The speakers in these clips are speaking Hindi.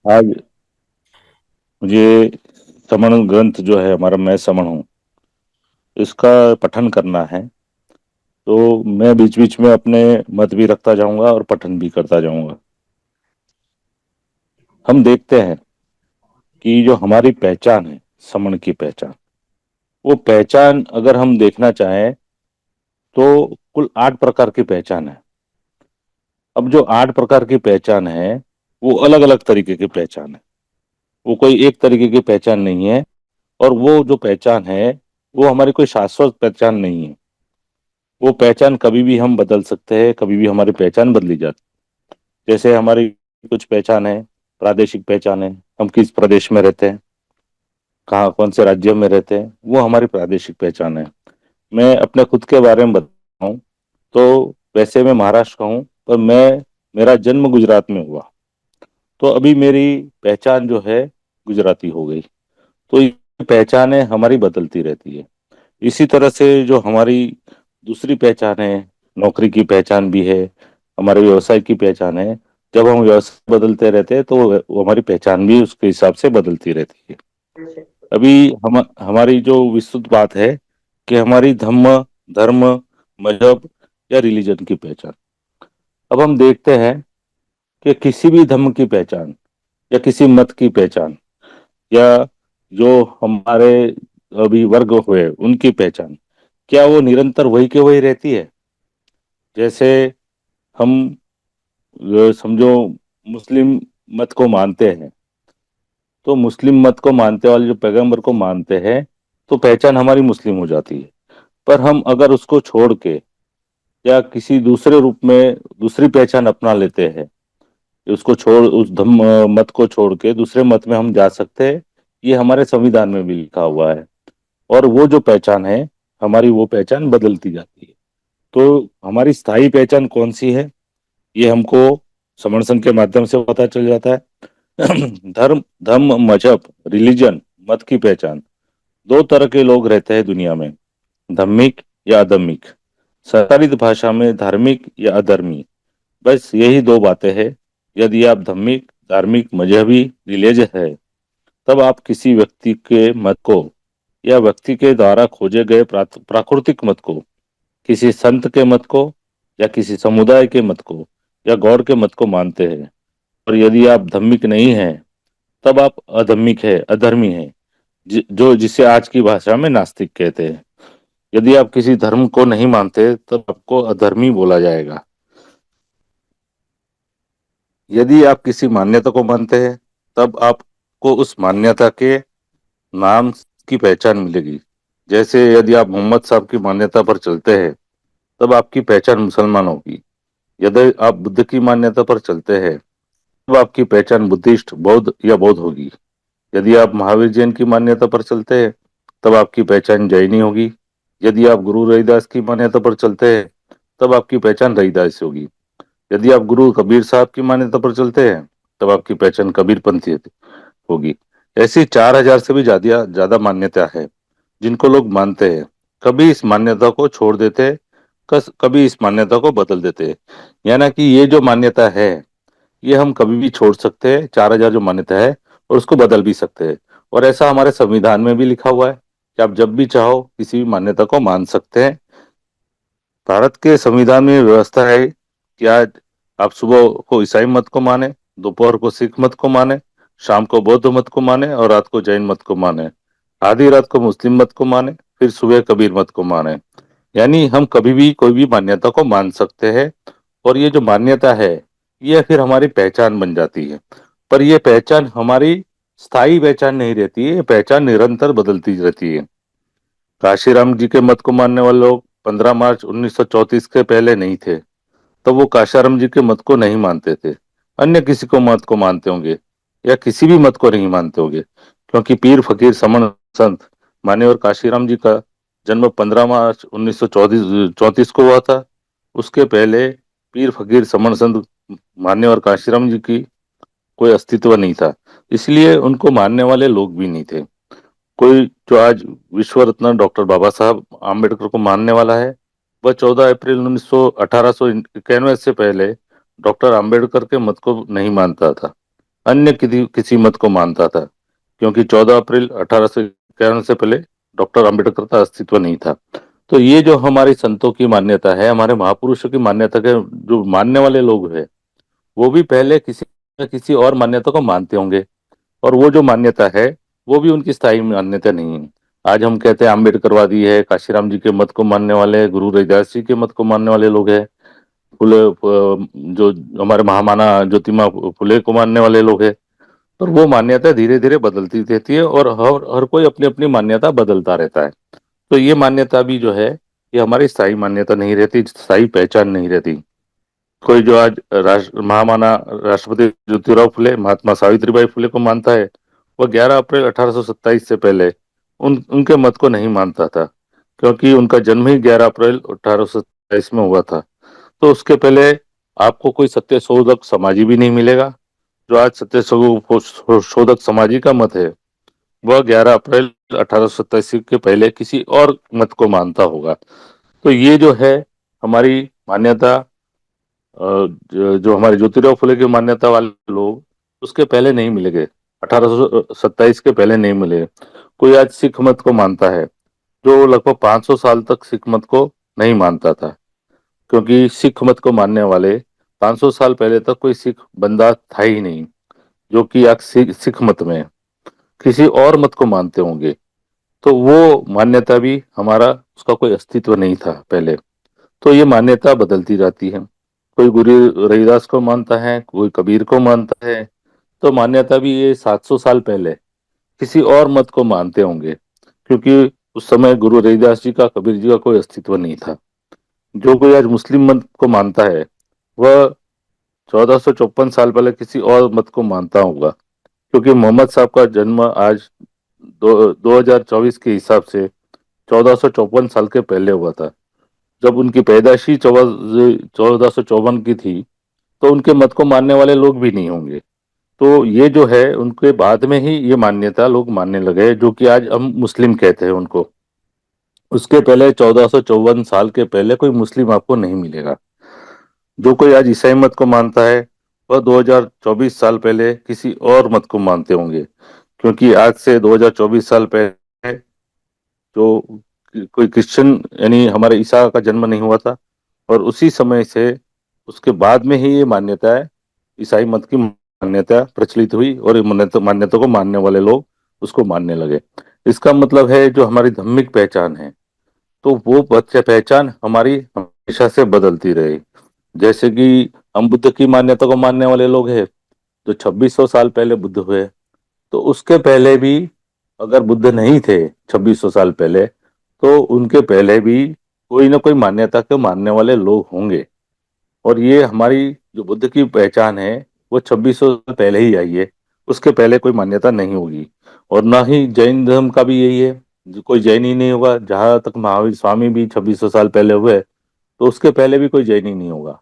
आज मुझे समण ग्रंथ जो है हमारा, मैं समण हूँ, इसका पठन करना है। तो मैं बीच बीच में अपने मत भी रखता जाऊंगा और पठन भी करता जाऊंगा। हम देखते हैं कि जो हमारी पहचान है, समण की पहचान, वो पहचान अगर हम देखना चाहें तो कुल 8 प्रकार की पहचान है। अब जो 8 प्रकार की पहचान है, वो अलग अलग तरीके की पहचान है। वो कोई एक तरीके की पहचान नहीं है। और वो जो पहचान है, वो हमारी कोई शाश्वत पहचान नहीं है। वो पहचान कभी भी हम बदल सकते हैं, कभी भी हमारी पहचान बदली जाती है। जैसे हमारी कुछ पहचान है, प्रादेशिक पहचान है। हम किस प्रदेश में रहते हैं, कहाँ कौन से राज्य में रहते हैं, वो हमारी प्रादेशिक पहचान है। मैं अपने खुद के बारे में बताऊं तो वैसे मैं महाराष्ट्र का हूँ, पर मेरा जन्म गुजरात में हुआ। तो अभी मेरी पहचान जो है गुजराती हो गई। तो ये पहचानें हमारी बदलती रहती है। इसी तरह से जो हमारी दूसरी पहचान है, नौकरी की पहचान भी है, हमारे व्यवसाय की पहचान है। जब हम व्यवसाय बदलते रहते हैं तो वो हमारी पहचान भी उसके हिसाब से बदलती रहती है। अभी हमारी जो विस्तृत बात है कि हमारी धम्म धर्म, मजहब या रिलीजन की पहचान। अब हम देखते हैं कि किसी भी धर्म की पहचान या किसी मत की पहचान, या जो हमारे अभी वर्ग हुए उनकी पहचान, क्या वो निरंतर वही के वही रहती है? जैसे हम समझो मुस्लिम मत को मानते हैं, तो मुस्लिम मत को मानते वाले जो पैगंबर को मानते हैं, तो पहचान हमारी मुस्लिम हो जाती है। पर हम अगर उसको छोड़ के या किसी दूसरे रूप में दूसरी पहचान अपना लेते हैं, उसको छोड़ उस धम्म मत को छोड़ के दूसरे मत में हम जा सकते हैं। ये हमारे संविधान में भी लिखा हुआ है। और वो जो पहचान है, हमारी वो पहचान बदलती जाती है। तो हमारी स्थायी पहचान कौन सी है, ये हमको समर्थन के माध्यम से पता चल जाता है। धर्म, मजहब, रिलीजन, मत की पहचान। दो तरह के लोग रहते हैं दुनिया में, धार्मिक या अधार्मिक। सरकारी भाषा में धार्मिक या अधर्मी, बस यही दो बातें हैं। यदि आप धार्मिक, धार्मिक, मजहबी, रिलीजियस है, तब आप किसी व्यक्ति के मत को या व्यक्ति के द्वारा खोजे गए प्राकृतिक मत को, किसी संत के मत को या किसी समुदाय के मत को या गॉड के मत को मानते हैं। और यदि आप धार्मिक नहीं हैं, तब आप अधार्मिक है, अधर्मी है, जो जिसे आज की भाषा में नास्तिक कहते हैं। यदि आप किसी धर्म को नहीं मानते, तब आपको अधर्मी बोला जाएगा। यदि आप किसी मान्यता को मानते हैं, तब आपको उस मान्यता के नाम की पहचान मिलेगी। जैसे यदि आप मोहम्मद साहब की मान्यता पर चलते हैं, तब आपकी पहचान मुसलमान होगी। यदि आप बुद्ध की मान्यता पर चलते हैं, तब आपकी पहचान बुद्धिस्ट, बौद्ध या बौद्ध होगी। यदि आप महावीर जैन की मान्यता पर चलते हैं, तब आपकी पहचान जैनी होगी। यदि आप गुरु रविदास की मान्यता पर चलते हैं, तब आपकी पहचान रविदास होगी। यदि आप गुरु कबीर साहब की मान्यता पर चलते हैं, तब आपकी पहचान कबीरपंथी होगी। ऐसी 4,000 से भी ज्यादा ज्यादा मान्यता है जिनको लोग मानते हैं। कभी इस मान्यता को छोड़ देते हैं, कभी इस मान्यता को बदल देते हैं। यानी कि ये जो मान्यता है, ये हम कभी भी छोड़ सकते हैं, 4,000 जो मान्यता है, और उसको बदल भी सकते हैं। और ऐसा हमारे संविधान में भी लिखा हुआ है कि आप जब भी चाहो किसी भी मान्यता को मान सकते हैं। भारत के संविधान में व्यवस्था है कि आज आप सुबह को ईसाई मत को माने, दोपहर को सिख मत को माने, शाम को बौद्ध मत को माने और रात को जैन मत को माने, आधी रात को मुस्लिम मत को माने, फिर सुबह कबीर मत को माने। यानी हम कभी भी कोई भी मान्यता को मान सकते हैं। और ये जो मान्यता है, ये फिर हमारी पहचान बन जाती है। पर ये पहचान हमारी स्थायी पहचान नहीं रहती है, ये पहचान निरंतर बदलती रहती है। काशीराम जी के मत को मानने वाले लोग 15 मार्च 1934 के पहले नहीं थे, तब वो काशीराम जी के मत को नहीं मानते थे। अन्य किसी को मत को मानते होंगे, या किसी भी मत को नहीं मानते होंगे, क्योंकि पीर फकीर समण संत मान्यवर काशीराम जी का जन्म 15 मार्च 1934 को हुआ था। उसके पहले पीर फकीर समण संत मान्यवर काशीराम जी की कोई अस्तित्व नहीं था। इसलिए उनको मानने वाले लोग भी नहीं थे। कोई जो आज विश्व रत्न डॉक्टर बाबा साहब आम्बेडकर को मानने वाला है, वह 14 अप्रैल 1891 से पहले डॉक्टर आम्बेडकर के मत को नहीं मानता था। अन्य किसी मत को मानता था, क्योंकि 14 अप्रैल 1851 से पहले डॉक्टर अंबेडकर का अस्तित्व नहीं था। तो ये जो हमारी संतों की मान्यता है, हमारे महापुरुषों की मान्यता के जो मानने वाले लोग हैं, वो भी पहले किसी न किसी और मान्यता को मानते होंगे, और वो जो मान्यता है वो भी उनकी स्थायी मान्यता नहीं है। आज हम कहते हैं अम्बेडकरवादी है, काशीराम जी के मत को मानने वाले हैं, गुरु रविदास जी के मत को मानने वाले लोग हैं, फुले जो हमारे महामाना ज्योतिबा फुले को मानने वाले लोग हैं। और वो मान्यता धीरे धीरे बदलती रहती है, और हर कोई अपनी अपनी मान्यता बदलता रहता है। तो ये मान्यता भी जो है, ये हमारी स्थायी मान्यता नहीं रहती, स्थायी पहचान नहीं रहती। कोई जो आज महामाना राष्ट्रपति ज्योतिराव फुले, महात्मा सावित्रीबाई फुले को मानता है, वह 11 अप्रैल 1827 से पहले उनके मत को नहीं मानता था, क्योंकि उनका जन्म ही 11 अप्रैल 1827 में हुआ था। तो उसके पहले आपको कोई सत्य शोधक समाजी भी नहीं मिलेगा। जो आज सत्य शोधक समाजी का मत है, वह 11 अप्रैल 1827 के पहले किसी और मत को मानता होगा। तो ये जो है हमारी मान्यता, जो हमारे ज्योतिराव फुले की मान्यता वाले लोग, उसके पहले नहीं मिलेंगे, 1827 के पहले नहीं मिले। कोई आज सिख मत को मानता है, जो लगभग 500 साल तक सिख मत को नहीं मानता था, क्योंकि सिख मत को मानने वाले 500 साल पहले तक कोई सिख बंदा था ही नहीं, जो कि आज सिख मत में है। किसी और मत को मानते होंगे, तो वो मान्यता भी हमारा, उसका कोई अस्तित्व नहीं था पहले। तो ये मान्यता बदलती रहती है। कोई गुरु रविदास को मानता है, कोई कबीर को मानता है। तो मान्यता भी ये 700 साल पहले किसी और मत को मानते होंगे, क्योंकि उस समय गुरु रविदास जी का, कबीर जी का कोई अस्तित्व नहीं था। जो कोई आज मुस्लिम मत को मानता है, वह 1454 साल पहले किसी और मत को मानता होगा, क्योंकि मोहम्मद साहब का जन्म आज 2024 के हिसाब से 1454 साल के पहले हुआ था। जब उनकी पैदाइशी 1454 की थी, तो उनके मत को मानने वाले लोग भी नहीं होंगे। तो ये जो है, उनके बाद में ही ये मान्यता लोग मानने लगे, जो कि आज हम मुस्लिम कहते हैं उनको। उसके पहले 1454 साल के पहले कोई मुस्लिम आपको नहीं मिलेगा। जो कोई आज ईसाई मत को मानता है, वह 2024 साल पहले किसी और मत को मानते होंगे, क्योंकि आज से 2024 साल पहले जो कोई क्रिश्चियन, यानी हमारे ईसा का जन्म नहीं हुआ था। और उसी समय से, उसके बाद में ही ये मान्यता है, ईसाई मत की मान्यता प्रचलित हुई, और ये मान्यता को मानने वाले लोग उसको मानने लगे। इसका मतलब है, जो हमारी धार्मिक पहचान है, तो वो पहचान हमारी हमेशा से बदलती रही। जैसे कि हम बुद्ध की मान्यता को मानने वाले लोग हैं, जो 2600 साल पहले बुद्ध हुए, तो उसके पहले भी अगर बुद्ध नहीं थे 2600 साल पहले, तो उनके पहले भी कोई ना कोई मान्यता के मानने वाले लोग होंगे। और ये हमारी जो बुद्ध की पहचान है, वो 2600 साल पहले ही आई है। उसके पहले कोई मान्यता नहीं होगी। और ना ही जैन धर्म का भी यही है, जो कोई जैन ही नहीं होगा। जहां तक महावीर स्वामी भी 2600 साल पहले हुए, तो उसके पहले भी कोई जैन ही नहीं होगा।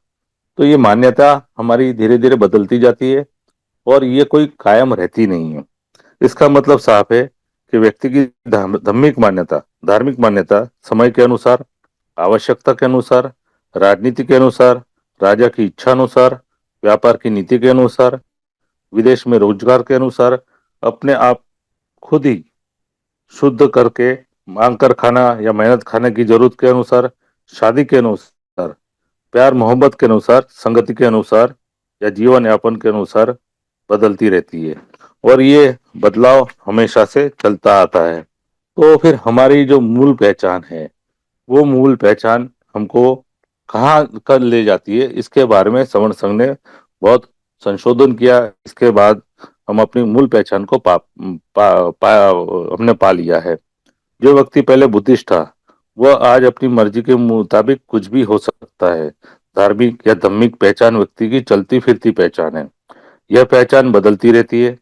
तो ये मान्यता हमारी धीरे धीरे बदलती जाती है, और ये कोई कायम रहती नहीं है। इसका मतलब साफ है कि व्यक्ति की धार्मिक मान्यता समय के अनुसार, आवश्यकता के अनुसार, राजनीति के अनुसार, राजा की इच्छा अनुसार, व्यापार की नीति के अनुसार, विदेश में रोजगार के अनुसार, अपने आप खुद ही शुद्ध करके मांग कर खाना या मेहनत खाने की जरूरत के अनुसार, शादी के अनुसार, प्यार मोहब्बत के अनुसार, संगति के अनुसार, या जीवन यापन के अनुसार बदलती रहती है। और ये बदलाव हमेशा से चलता आता है। तो फिर हमारी जो मूल पहचान है, वो मूल पहचान हमको कहाँ कर ले जाती है, इसके बारे में सवर्ण संघ ने बहुत संशोधन किया। इसके बाद हम अपनी मूल पहचान को हमने पा लिया है। जो व्यक्ति पहले बुद्धिस्ट था, वह आज अपनी मर्जी के मुताबिक कुछ भी हो सकता है। धार्मिक या धार्मिक पहचान व्यक्ति की चलती फिरती पहचान है। यह पहचान बदलती रहती है।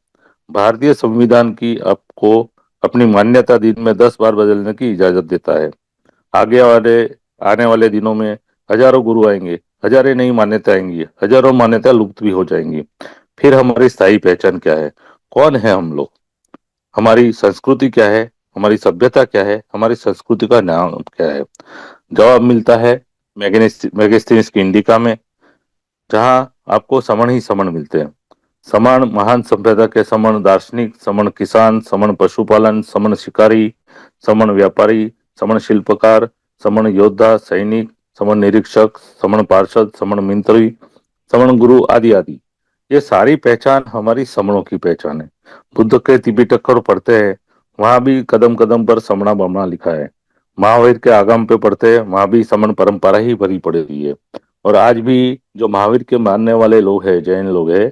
भारतीय संविधान की आपको अपनी मान्यता दिन में 10 बार बदलने की इजाजत देता है। आगे वाले आने वाले दिनों में हजारों गुरु आएंगे, हजारों नई मान्यता आएंगी, हजारों मान्यता लुप्त भी हो जाएंगी। फिर हमारी स्थायी पहचान क्या है? कौन है हम लोग? हमारी संस्कृति क्या है? हमारी सभ्यता क्या है? हमारी संस्कृति का नाम क्या है? जवाब मिलता है मैगेस्टीन्स की इंडिका में, जहां आपको समण ही समण मिलते हैं। समण महान सभ्यता के समण दार्शनिक, समण किसान, समण पशुपालन, समण शिकारी, समण व्यापारी, समण शिल्पकार, समण योद्धा सैनिक, समण निरीक्षक, समण पार्षद, समण मंत्री, समण गुरु आदि आदि। ये सारी पहचान हमारी समणों की पहचान है। बुद्ध के त्रिपिटक को पढ़ते हैं, वहां भी कदम कदम पर समणा बमणा लिखा है। महावीर के आगम पे पढ़ते हैं, वहां भी समण परंपरा ही भरी पड़ी हुई है। और आज भी जो महावीर के मानने वाले लोग हैं, जैन लोग हैं,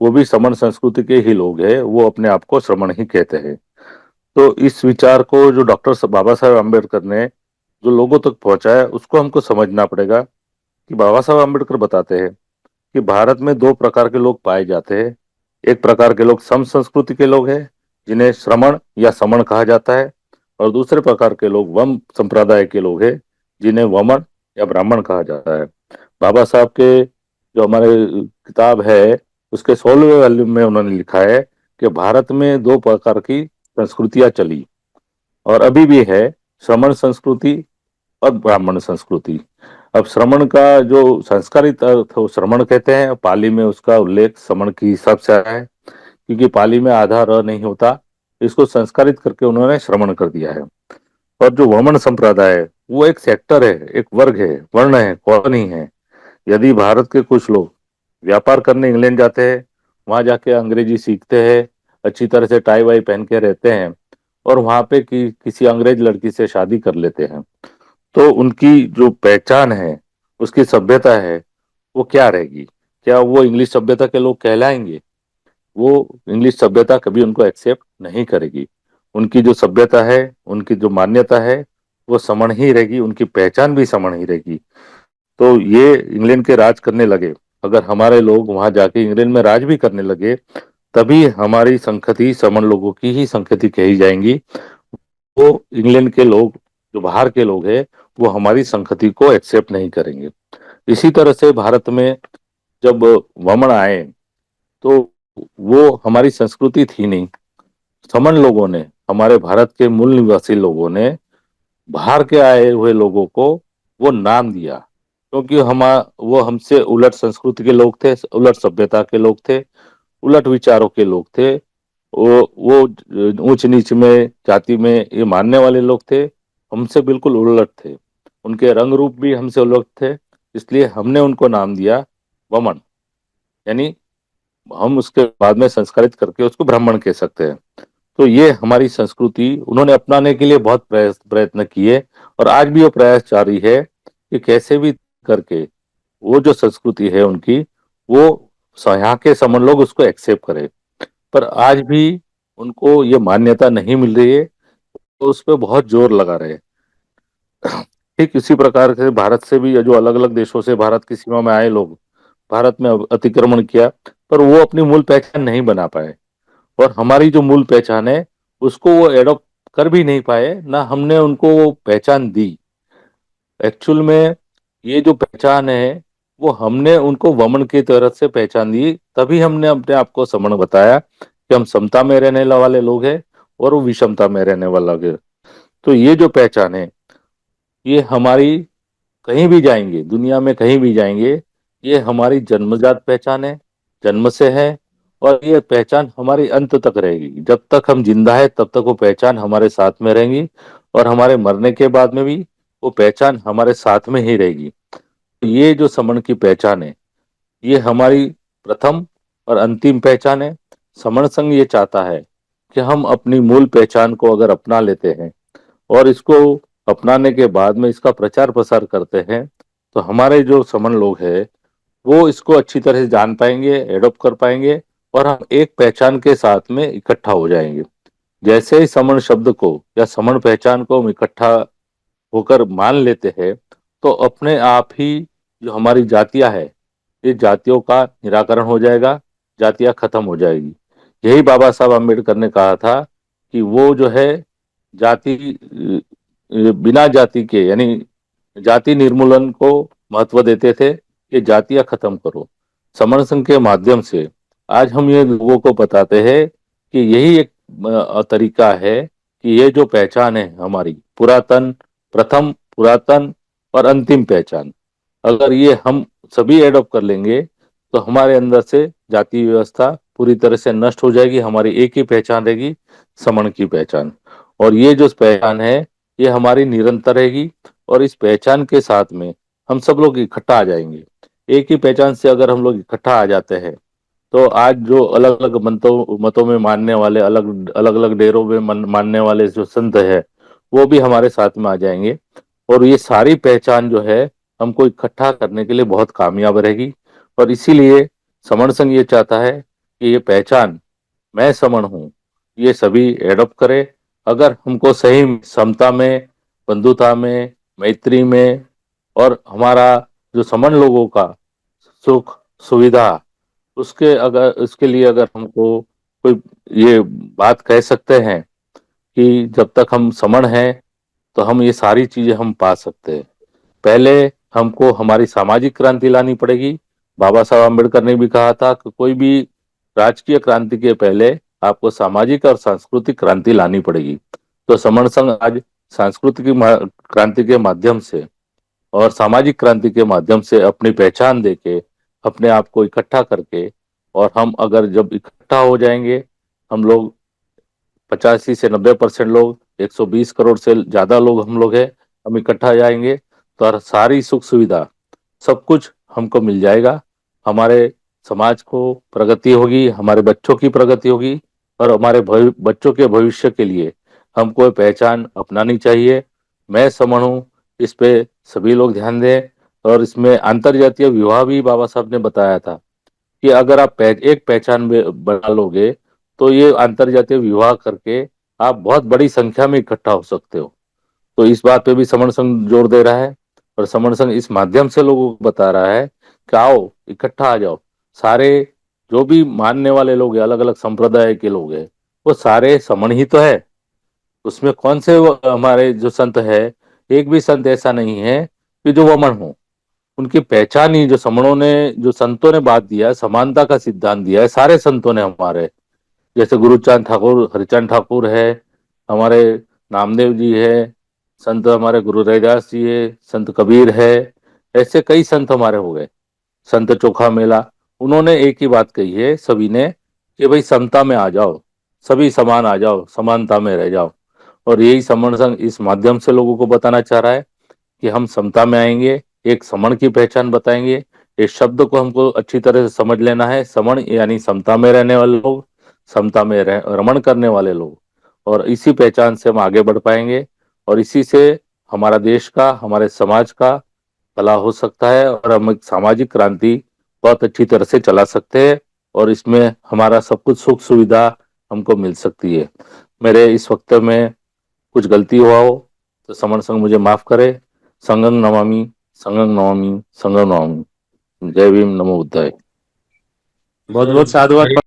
वो भी समण संस्कृति के ही लोग हैं, वो अपने आप को श्रमण ही कहते हैं। तो इस विचार को जो डॉक्टर बाबा साहेब अम्बेडकर ने जो लोगों तक पहुंचाया, उसको हमको समझना पड़ेगा कि बाबा साहेब अम्बेडकर बताते हैं कि भारत में दो प्रकार के लोग पाए जाते हैं। एक प्रकार के लोग सम संस्कृति के लोग हैं, जिन्हें श्रमण या समण कहा जाता है, और दूसरे प्रकार के लोग वम संप्रदाय के लोग हैं, जिन्हें वमन या ब्राह्मण कहा जाता है। बाबा साहब के जो हमारे किताब है, उसके 16वें वॉल्यूम में उन्होंने लिखा है कि भारत में दो प्रकार की संस्कृतियां चली और अभी भी है, श्रमण संस्कृति और ब्राह्मण संस्कृति। अब श्रमण का जो संस्कारित अर्थ वो श्रमण कहते हैं, पाली में उसका उल्लेख श्रमण के हिसाब से आया है, क्योंकि पाली में आधा र नहीं होता, इसको संस्कारित करके उन्होंने श्रमण कर दिया है। और जो वमन संप्रदाय है, वो एक सेक्टर है, एक वर्ग है, वर्ण है, कॉलोनी है। यदि भारत के कुछ लोग व्यापार करने इंग्लैंड जाते हैं, वहां जाके अंग्रेजी सीखते हैं, अच्छी तरह से टाई वाई पहन के रहते हैं, और वहां पे किसी अंग्रेज लड़की से शादी कर लेते हैं, तो उनकी जो पहचान है, उसकी सभ्यता है, वो क्या रहेगी? क्या वो इंग्लिश सभ्यता के लोग कहलाएंगे? वो इंग्लिश सभ्यता कभी उनको एक्सेप्ट नहीं करेगी। उनकी जो सभ्यता है, उनकी जो मान्यता है, वो समण ही रहेगी, उनकी पहचान भी समण ही रहेगी। तो ये इंग्लैंड के राज करने लगे, अगर हमारे लोग वहां जाके इंग्लैंड में राज भी करने लगे, तभी हमारी संगति समण लोगों की ही संगति कही जाएंगी। वो इंग्लैंड के लोग, जो बाहर के लोग हैं, वो हमारी संगति को एक्सेप्ट नहीं करेंगे। इसी तरह से भारत में जब वमन आए, तो वो हमारी संस्कृति थी नहीं। समण लोगों ने, हमारे भारत के मूल निवासी लोगों ने बाहर के आए हुए लोगों को वो नाम दिया, क्योंकि हम वो हमसे उलट संस्कृति के लोग थे, उलट सभ्यता के लोग थे, उलट विचारों के लोग थे। वो ऊंच नीच में, जाति में ये मानने वाले लोग थे, हमसे बिल्कुल उलट थे। उनके रंग रूप भी हमसे उलट थे, इसलिए हमने उनको नाम दिया वमन। यानी हम उसके बाद में संस्कारित करके उसको ब्राह्मण कह सकते हैं। तो ये हमारी संस्कृति उन्होंने अपनाने के लिए बहुत प्रयत्न किए, और आज भी वो प्रयास जारी है कि कैसे भी करके वो जो संस्कृति है उनकी, वो यहाँ के समण लोग उसको एक्सेप्ट करें। पर आज भी उनको ये मान्यता नहीं मिल रही है, तो उस पर बहुत जोर लगा रहे हैं। ठीक इसी प्रकार से भारत से भी जो अलग अलग देशों से भारत की सीमा में आए लोग भारत में अतिक्रमण किया, पर वो अपनी मूल पहचान नहीं बना पाए, और हमारी जो मूल पहचान है उसको वो एडॉप्ट कर भी नहीं पाए, ना हमने उनको वो पहचान दी। एक्चुअल में ये जो पहचान है, वो हमने उनको वमन की तरफ से पहचान दी, तभी हमने अपने आप को समण बताया कि हम समता में रहने वाले लोग हैं और वो विषमता में रहने वाला लोग हैं। तो ये जो पहचान है, ये हमारी, कहीं भी जाएंगे दुनिया में, कहीं भी जाएंगे, ये हमारी जन्मजात पहचान है, जन्म से है। और ये पहचान हमारी अंत तक रहेगी, जब तक हम जिंदा है तब तक वो पहचान हमारे साथ में रहेंगी, और हमारे मरने के बाद में भी वो पहचान हमारे साथ में ही रहेगी। ये जो समण की पहचान है, ये हमारी प्रथम और अंतिम पहचान है। समण संघ ये चाहता है कि हम अपनी मूल पहचान को अगर अपना लेते हैं, और इसको अपनाने के बाद में इसका प्रचार प्रसार करते हैं, तो हमारे जो समण लोग हैं, वो इसको अच्छी तरह से जान पाएंगे, एडॉप्ट कर पाएंगे, और हम एक पहचान के साथ में इकट्ठा हो जाएंगे। जैसे ही समण शब्द को या समण पहचान को हम इकट्ठा होकर मान लेते हैं, तो अपने आप ही जो हमारी जातियां है, ये जातियों का निराकरण हो जाएगा, जातियां खत्म हो जाएगी। यही बाबा साहब अम्बेडकर ने कहा था कि वो जो है जाति बिना जाति के, यानी जाति निर्मूलन को महत्व देते थे कि जातियां खत्म करो। समण संघ के माध्यम से आज हम ये लोगों को बताते हैं कि यही एक तरीका है कि ये जो पहचान है हमारी, पुरातन, प्रथम, पुरातन और अंतिम पहचान, अगर ये हम सभी एडॉप्ट कर लेंगे, तो हमारे अंदर से जाति व्यवस्था पूरी तरह से नष्ट हो जाएगी। हमारी एक ही पहचान रहेगी, समण की पहचान। और ये जो पहचान है, ये हमारी निरंतर रहेगी। और इस पहचान के साथ में हम सब लोग इकट्ठा आ जाएंगे। एक ही पहचान से अगर हम लोग इकट्ठा आ जाते हैं, तो आज जो अलग अलग मतों में मानने वाले, अलग अलग अलग डेरों में मानने वाले जो संत है, वो भी हमारे साथ में आ जाएंगे। और ये सारी पहचान जो है, हमको इकट्ठा करने के लिए बहुत कामयाब रहेगी। और इसीलिए समण संघ ये चाहता है कि ये पहचान, मैं समण हूँ, ये सभी एडॉप्ट करे। अगर हमको सही समता में, बंधुता में, मैत्री में, और हमारा जो समण लोगों का सुख सुविधा, उसके लिए अगर हमको कोई ये बात कह सकते हैं कि जब तक हम समण हैं, तो हम ये सारी चीजें हम पा सकते हैं। पहले हमको हमारी सामाजिक क्रांति लानी पड़ेगी। बाबा साहब आम्बेडकर ने भी कहा था कि कोई भी राजकीय क्रांति के पहले आपको सामाजिक और सांस्कृतिक क्रांति लानी पड़ेगी। तो समण संघ आज सांस्कृतिक क्रांति के माध्यम से और सामाजिक क्रांति के माध्यम से अपनी पहचान देके, अपने आप को इकट्ठा करके, और हम अगर जब इकट्ठा हो जाएंगे, हम लोग 85 से 90% लोग, 120 करोड़ से ज्यादा लोग हम लोग हैं, हम इकट्ठा जाएंगे, तो सारी सुख सुविधा, सब कुछ हमको मिल जाएगा। हमारे समाज को प्रगति होगी, हमारे बच्चों की प्रगति होगी। और हमारे बच्चों के भविष्य के लिए हमको ये पहचान अपनानी चाहिए। मैं समण हूँ, इस पे सभी लोग ध्यान दें। और इसमें अंतरजातीय विवाह भी बाबा साहब ने बताया था कि अगर आप एक पहचान में बना लोगे, तो ये अंतरजातीय विवाह करके आप बहुत बड़ी संख्या में इकट्ठा हो सकते हो। तो इस बात पे भी समण संघ जोर दे रहा है। और समण संघ इस माध्यम से लोगों को बता रहा है कि आओ, इकट्ठा आ जाओ। सारे जो भी मानने वाले लोग हैं, अलग अलग संप्रदाय के लोग हैं, वो सारे समण ही तो है। उसमें कौन से हमारे जो संत है, एक भी संत ऐसा नहीं है कि जो वमन हो। उनकी पहचान ही, जो समणों ने, जो संतों ने बात दिया है, समानता का सिद्धांत दिया है सारे संतों ने हमारे। जैसे गुरुचांद ठाकुर, हरिचंद ठाकुर है, हमारे नामदेव जी है, संत हमारे गुरु रविदास जी है, संत कबीर है। ऐसे कई संत हमारे हो गए। संत चोखा मेला, उन्होंने एक ही बात कही है सभी ने, कि भाई समता में आ जाओ, सभी समान आ जाओ, समानता में रह जाओ। और यही समण संघ इस माध्यम से लोगों को बताना चाह रहा है कि हम समता में आएंगे, एक समण की पहचान बताएंगे। इस शब्द को हमको अच्छी तरह से समझ लेना है। समण यानी समता में रहने वाले लोग, समता में रमण करने वाले लोग। और इसी पहचान से हम आगे बढ़ पाएंगे। और इसी से हमारा देश का, हमारे समाज का भला हो सकता है। और हम एक सामाजिक क्रांति बहुत अच्छी तरह से चला सकते हैं। और इसमें हमारा सब कुछ सुख सुविधा हमको मिल सकती है। मेरे इस वक्त में कुछ गलती हुआ हो तो समण संघ मुझे माफ करे। संगं नमामि, संगं नमामि, संगं नमामि। जय भीम, नमो बुद्धाय। बहुत बहुत साधुवाद।